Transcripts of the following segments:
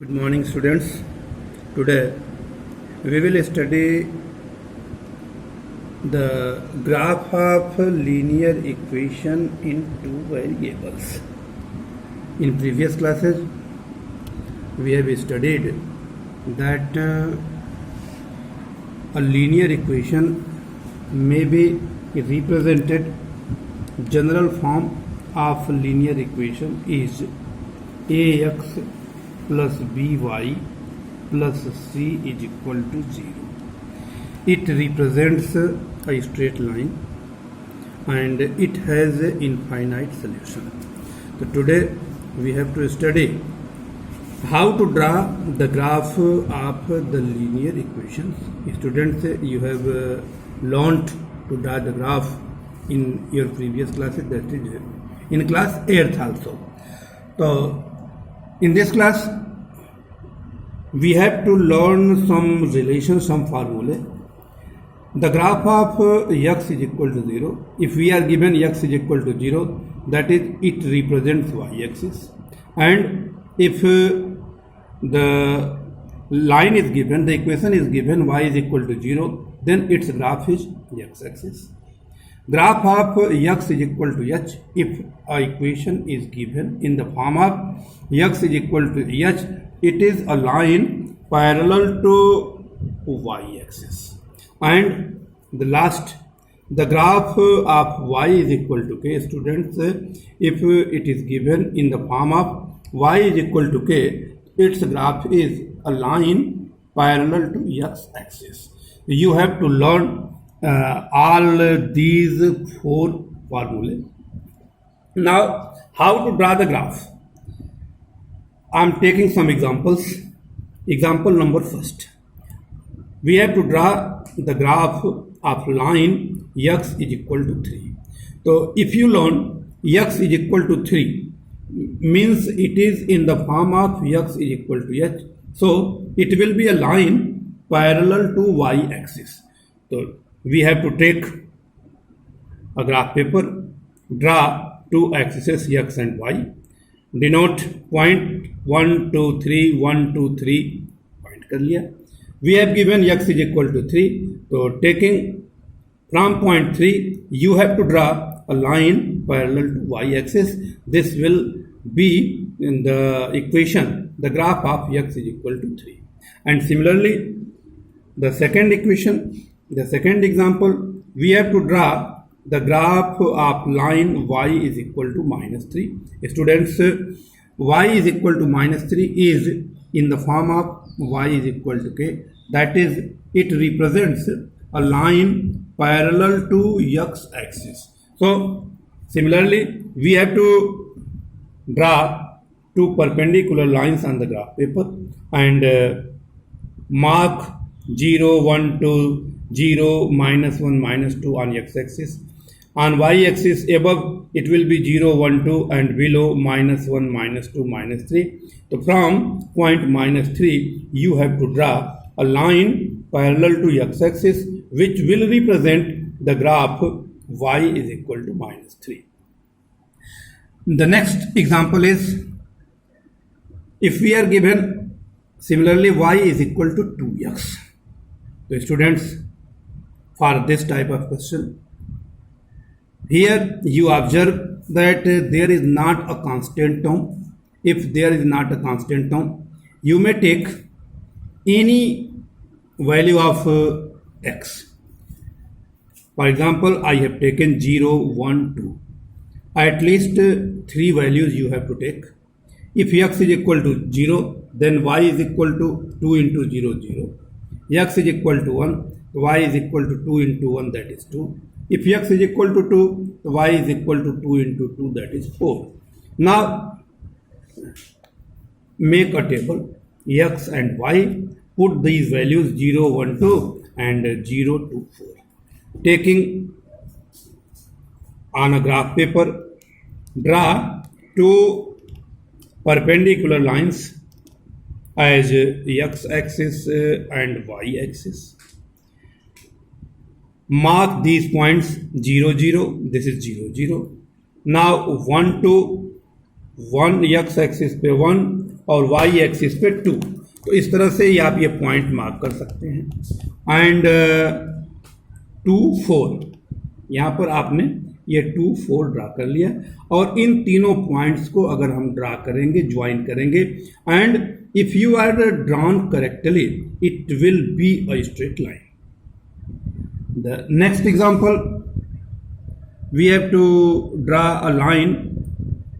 Good morning, students. Today we will study the graph of linear equation in two variables. In previous classes, we have studied that a linear equation may be represented. General form of linear equation is ax plus by plus c is equal to 0. It represents a straight line and it has an infinite solution. So today we have to study how to draw the graph of the linear equations. Students, you have learned to draw the graph in your previous classes, that is in class 8th also. So in this class, we have to learn some relations, some formulae. The graph of x is equal to 0. If we are given x is equal to 0, that is, it represents y-axis. And if the line is given, the equation is given y is equal to 0, then its graph is x-axis. Graph of x is equal to h if a equation is given in the form of x is equal to h, it is a line parallel to y-axis. And the last, the graph of y is equal to k. Students, if it is given in the form of y is equal to k, its graph is a line parallel to x-axis. You have to learn all these four formulae. Now, how to draw the graph? I am taking some examples. Example number first. We have to draw the graph of line x is equal to 3. So, if you learn x is equal to 3, means it is in the form of x is equal to h. So, it will be a line parallel to y-axis. So, we have to take a graph paper, draw two axes x and y, denote point 1, 2, 3, 1, 2, 3, point कर लिया. We have given x is equal to 3. So taking from point 3, you have to draw a line parallel to y-axis. This will be in the equation, the graph of x is equal to 3. And similarly, the second equation, the second example, we have to draw the graph of line y is equal to minus 3. Students, y is equal to minus 3 is in the form of y is equal to k. That is, it represents a line parallel to x-axis. So, similarly, we have to draw two perpendicular lines on the graph paper and mark 0, 1, 2, 0, minus 1, minus 2 on x-axis. On y-axis above, it will be 0, 1, 2 and below minus 1, minus 2, minus 3. So from point minus 3, you have to draw a line parallel to x-axis which will represent the graph y is equal to minus 3. The next example is, if we are given similarly y is equal to 2x. So students, for this type of question, here you observe that there is not a constant term. If there is not a constant term, you may take any value of x. For example, I have taken 0, 1, 2. At least 3 values you have to take. If x is equal to 0, then y is equal to 2 into 0, 0. X is equal to 1, y is equal to 2 into 1, that is 2. If x is equal to 2, y is equal to 2 into 2, that is 4. Now, make a table, x and y, put these values 0, 1, 2 and 0, 2, 4. Taking on a graph paper, draw two perpendicular lines as x-axis and y-axis. Mark these points 0, 0, this is 0, 0. Now 1, 2, 1 x-axis पे 1 और Y axis पे 2। तो इस तरह से ये आप ये पॉइंट मार्क कर सकते हैं। एंड 2 4 यहाँ पर आपने ये 2 4 ड्रा कर लिया, और इन तीनों पॉइंट्स को अगर हम ड्रा करेंगे, ज्वाइन करेंगे, and if you are drawn correctly it will be a straight line. The next example, we have to draw a line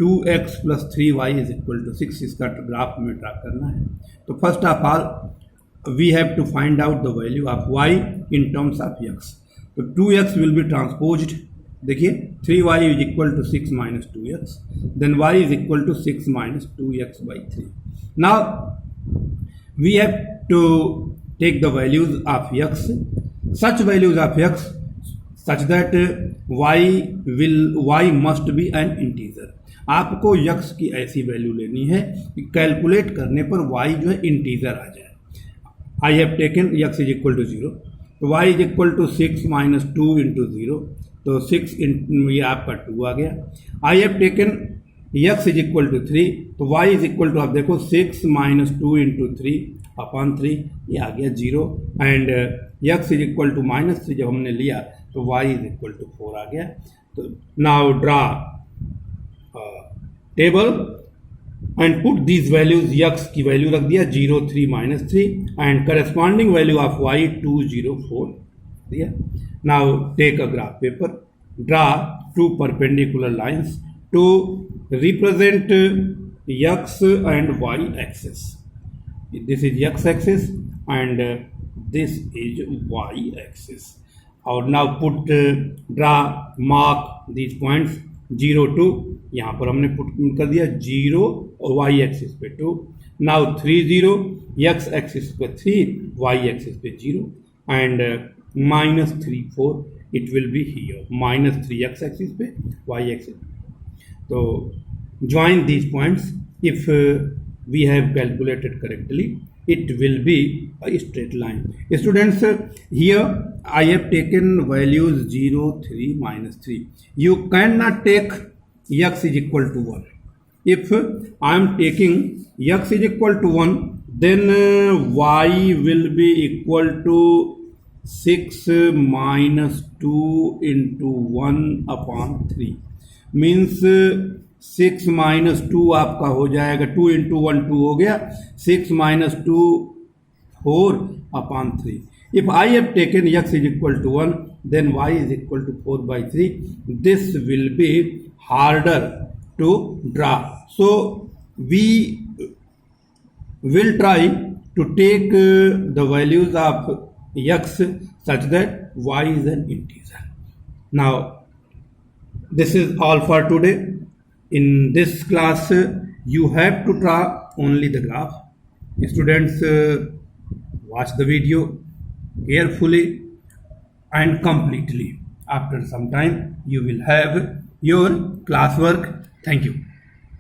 2x plus 3y is equal to 6। इसका ग्राफ हमें draw करना है। तो first of all we have to find out the value of y in terms of x। तो 2x will be transposed, देखिए 3y is equal to 6 minus 2x, then y is equal to 6 minus 2x by 3। Now we have to take the values of x, such values of x such that y must be an integer। आपको x की ऐसी value लेनी है कि calculate करने पर y जो है इंटीजर आ जाए। I have taken x is equal to 0, तो y is equal to 6 minus 2 into 0, तो 6 ये आपका 2 आ गया। I have taken x is equal to 3, तो y इज इक्वल टू आप देखो 6 माइनस 2 इंटू 3 अपॉन 3, ये आ गया 0। And x is equal to minus 3 जब हमने लिया तो y इज इक्वल टू 4 आ गया। तो now draw table and put these values, x की वैल्यू रख दिया 0 3 माइनस 3 एंड करस्पॉन्डिंग वैल्यू ऑफ y 2 0 4 दिया। Now take a graph paper, draw 2 perpendicular lines to represent x and y axis। This is x axis and this is y axis। और now put draw mark these points 0 2, यहाँ पर हमने put कर दिया 0 और y axis पे 2। Now 3 0, x axis पे 3, y axis पे 0 and minus 3 4, it will be here minus 3 x axis पे, y एक्सिस पे। तो join these points, if we have calculated correctly it will be a straight line। Students, here I have taken values 0 3 minus 3। you cannot take x is equal to 1। if I am taking x is equal to 1, then y will be equal to 6 minus 2 into 1 upon 3, means 6 minus 2 आपका हो जाएगा 2 into 1 2 हो गया, 6 minus 2 4 upon 3। If I have taken x is equal to 1, then y is equal to 4 by 3। This will be harder to draw, so we will try to take the values of x such that y is an integer। now this is all for today। in this class you have to draw only the graph। students, watch the video carefully and completely। after some time you will have your classwork। thank you।